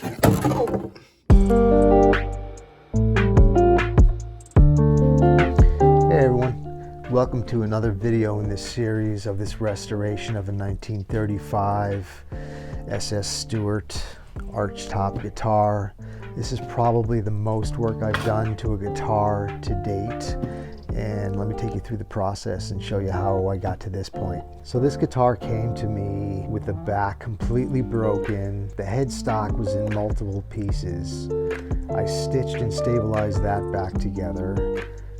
Hey everyone, welcome to another video in this series of this restoration of a 1935 SS Stewart archtop guitar. This is probably the most work I've done to a guitar to date, and let me take you through the process and show you how I got to this point. So this guitar came to me with the back completely broken. The headstock was in multiple pieces. I stitched and stabilized that back together.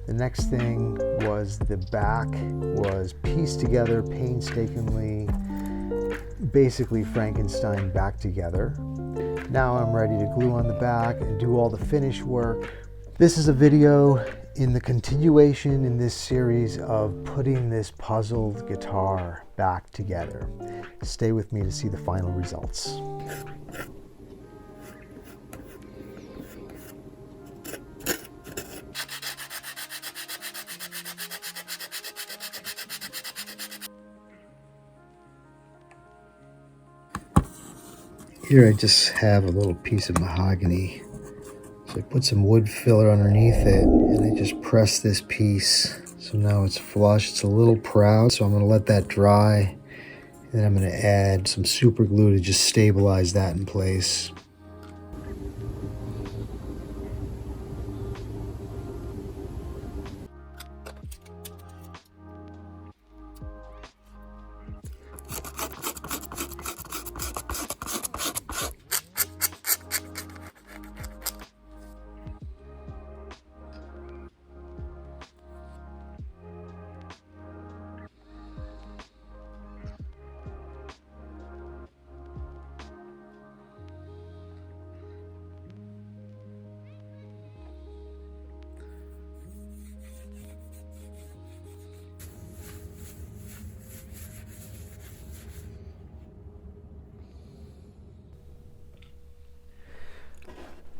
The next thing was the back was pieced together painstakingly, basically Frankenstein back together. Now I'm ready to glue on the back and do all the finish work. This is a video in the continuation in this series of putting this puzzled guitar back together. Stay with me to see the final results. Here I just have a little piece of mahogany. So I put some wood filler underneath it and I just press this piece. So now it's flush, it's a little proud. So I'm gonna let that dry. And then I'm gonna add some super glue to just stabilize that in place.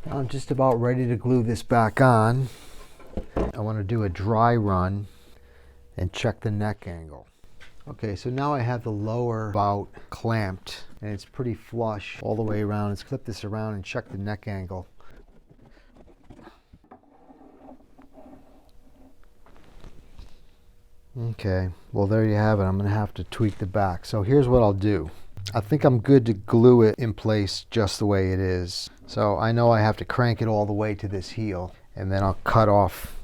I'm just about ready to glue this back on. I want to do a dry run and check the neck angle. Okay, so now I have the lower bout clamped and it's pretty flush all the way around. Let's clip this around and check the neck angle. Okay, well there you have it. I'm going to have to tweak the back. So here's what I'll do. I think I'm good to glue it in place just the way it is. So I know I have to crank it all the way to this heel, and then I'll cut off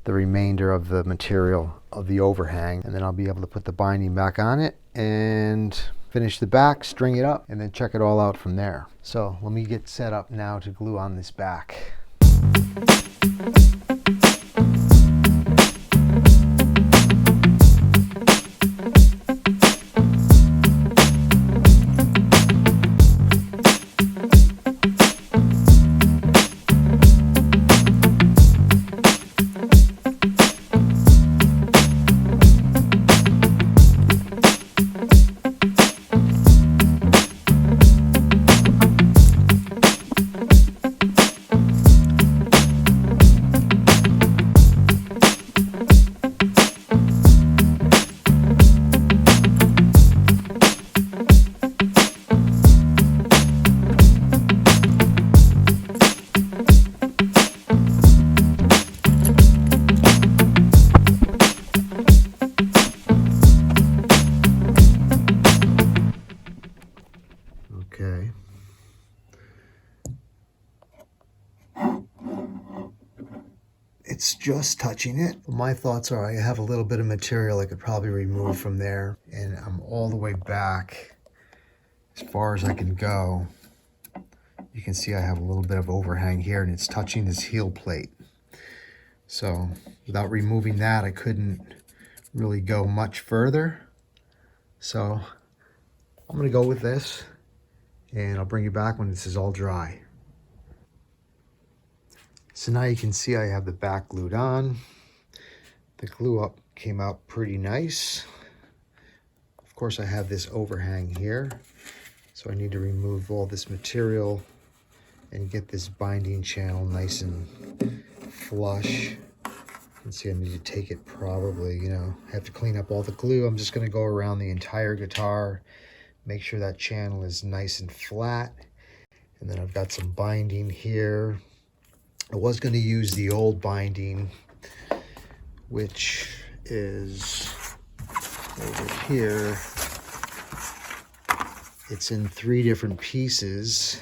the remainder of the material of the overhang, and then I'll be able to put the binding back on it and finish the back, string it up, and then check it all out from there. So let me get set up now to glue on this back. Okay. It's just touching it. My thoughts are I have a little bit of material I could probably remove from there, and I'm all the way back as far as I can go. You can see I have a little bit of overhang here and it's touching this heel plate. So without removing that, I couldn't really go much further. So I'm gonna go with this, and I'll bring you back when this is all dry. So now you can see I have the back glued on. The glue up came out pretty nice. Of course I have this overhang here, so I need to remove all this material and get this binding channel nice and flush. You can see I need to take it probably, I have to clean up all the glue. I'm just gonna go around the entire guitar, make sure that channel is nice and flat, And then I've got some binding here. I was going to use the old binding, which is over here. It's in 3 different pieces.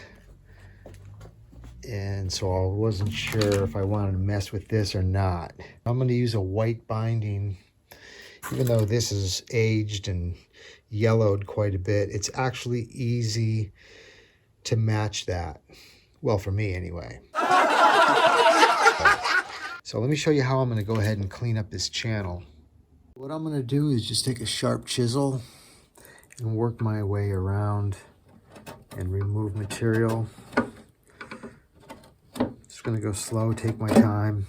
And so I wasn't sure if I wanted to mess with this or not. I'm going to use a white binding. Even though this is aged and yellowed quite a bit, it's actually easy to match that. Well, for me anyway. So let me show you how I'm going to go ahead and clean up this channel. What I'm going to do is just take a sharp chisel and work my way around and remove material. Just going to go slow, take my time.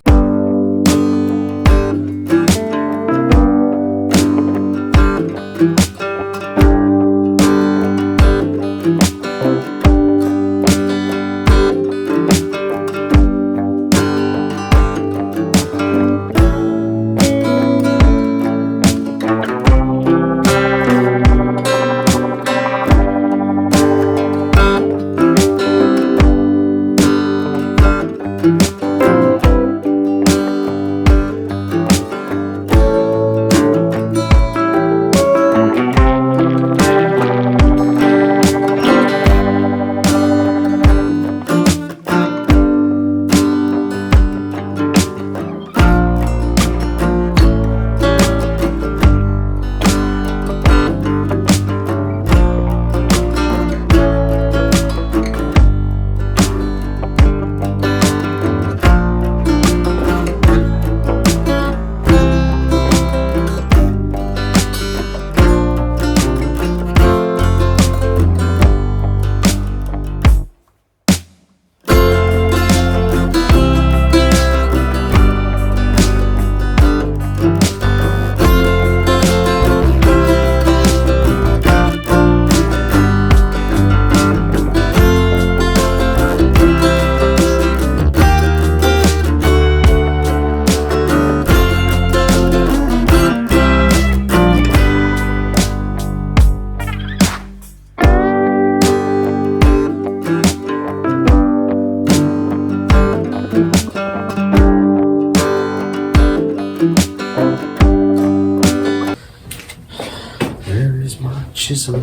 Chisel.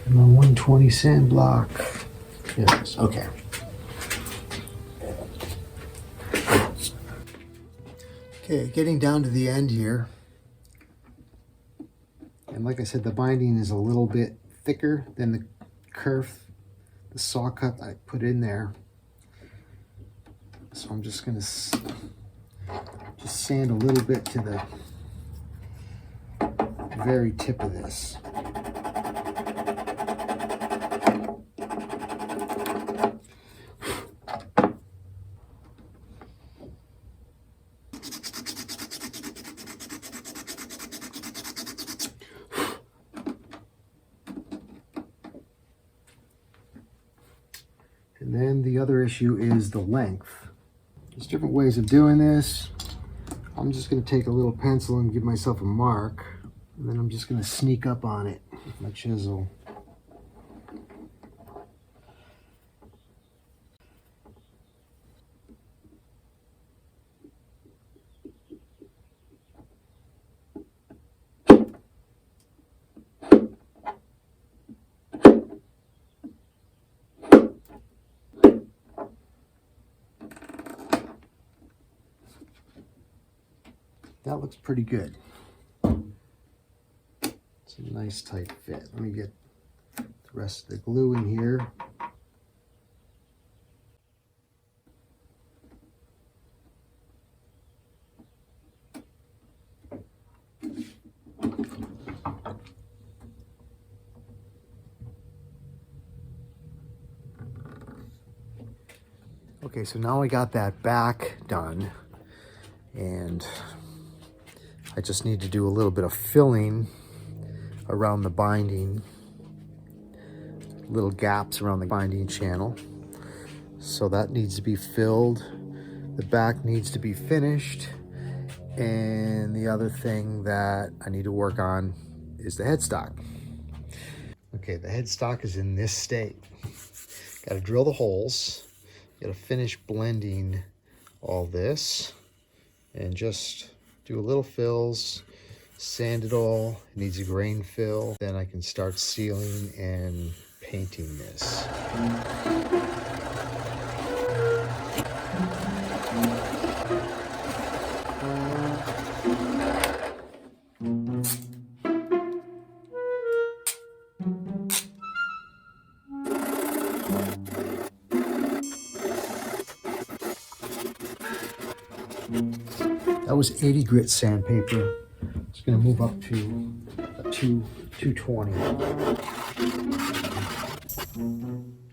And my 120 sand block. Yes, okay. Okay, getting down to the end here. And like I said, the binding is a little bit thicker than the kerf, the saw cut I put in there. So I'm just going to just sand a little bit to the very tip of this. And then the other issue is the length. There's different ways of doing this. I'm just going to take a little pencil and give myself a mark, and then I'm just going to sneak up on it with my chisel. That looks pretty good. It's a nice tight fit. Let me get the rest of the glue in here. Okay, so now I got that back done, and I just need to do a little bit of filling around the binding, little gaps around the binding channel. So that needs to be filled. The back needs to be finished, And the other thing that I need to work on is the headstock. Okay, the headstock is in this state. Got to drill the holes. Got to finish blending all this and just do a little fills, sand it all. It needs a grain fill. Then I can start sealing and painting this. That was 80 grit sandpaper. It's going to move up to a 220.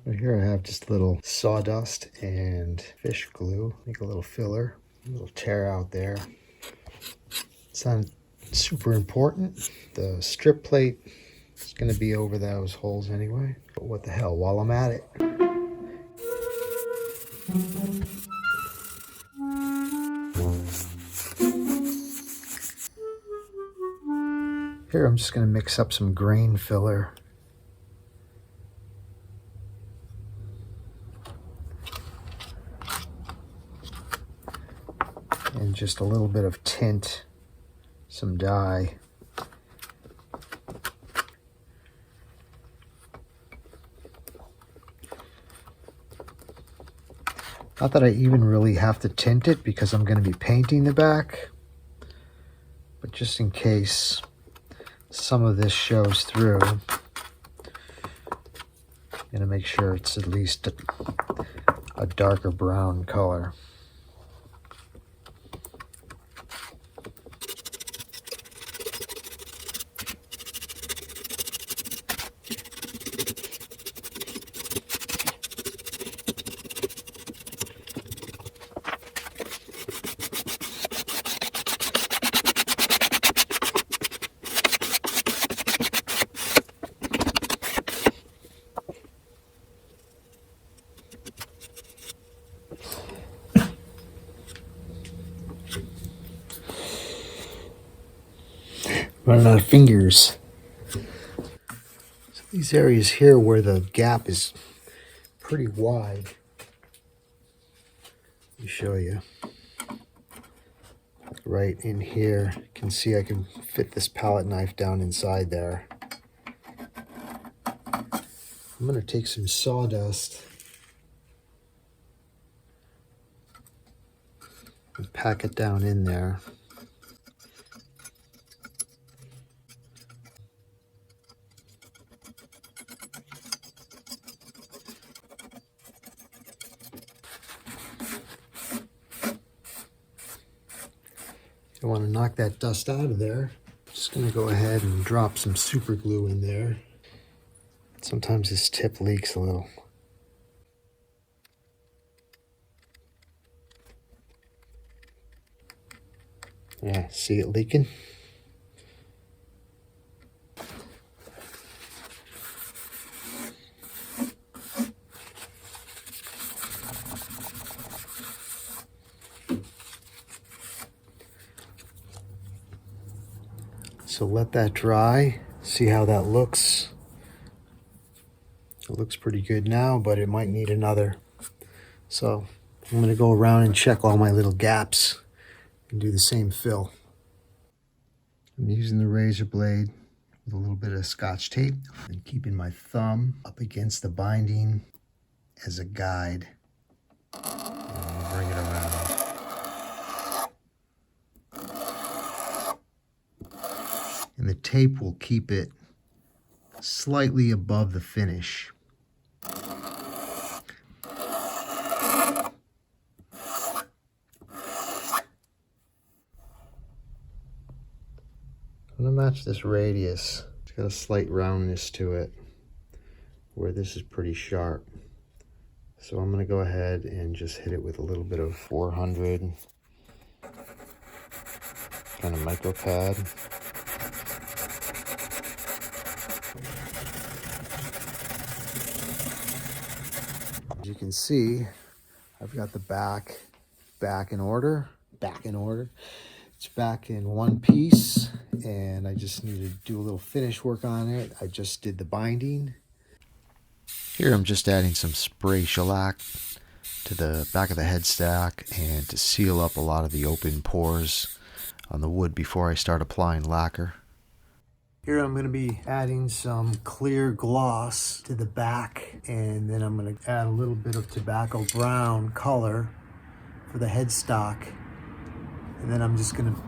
Right here I have just a little sawdust and fish glue. Make a little filler, a little tear out there. It's not super important. The strip plate is going to be over those holes anyway. But what the hell, while I'm at it. Here I'm just going to mix up some grain filler. And just a little bit of tint, some dye. Not that I even really have to tint it because I'm going to be painting the back, but just in case some of this shows through, I'm going to make sure it's at least a darker brown color. Running out of fingers. So these areas here where the gap is pretty wide, let me show you. Right in here, you can see I can fit this palette knife down inside there. I'm going to take some sawdust and pack it down in there. I want to knock that dust out of there. Just going to go ahead and drop some super glue in there. Sometimes this tip leaks a little. Yeah, see it leaking? So let that dry, see how that looks. It looks pretty good now, but it might need another. So I'm going to go around and check all my little gaps and do the same fill. I'm using the razor blade with a little bit of Scotch tape and keeping my thumb up against the binding as a guide. And bring it around. And the tape will keep it slightly above the finish. I'm going to match this radius. It's got a slight roundness to it, where this is pretty sharp. So I'm going to go ahead and just hit it with a little bit of 400 kind of micro pad. As you can see, I've got the back in order. It's back in one piece, and I just need to do a little finish work on it. I just did the binding. Here I'm just adding some spray shellac to the back of the headstock and to seal up a lot of the open pores on the wood before I start applying lacquer. Here I'm going to be adding some clear gloss to the back, and then I'm going to add a little bit of tobacco brown color for the headstock. And then I'm just going to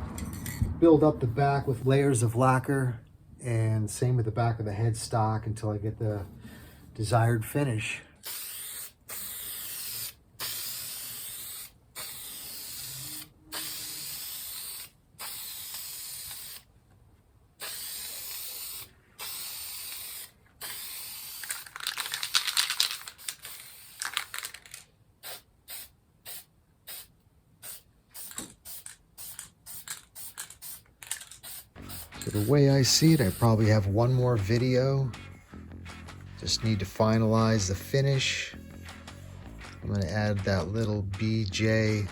build up the back with layers of lacquer, and same with the back of the headstock until I get the desired finish. So the way I see it, I probably have one more video. Just need to finalize the finish. I'm going to add that little BJ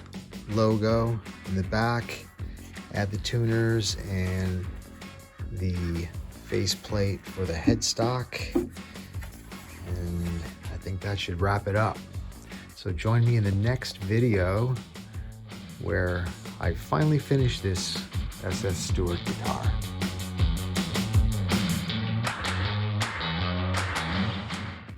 logo in the back, add the tuners and the faceplate for the headstock, and I think that should wrap it up. So join me in the next video where I finally finish this SS Stewart guitar.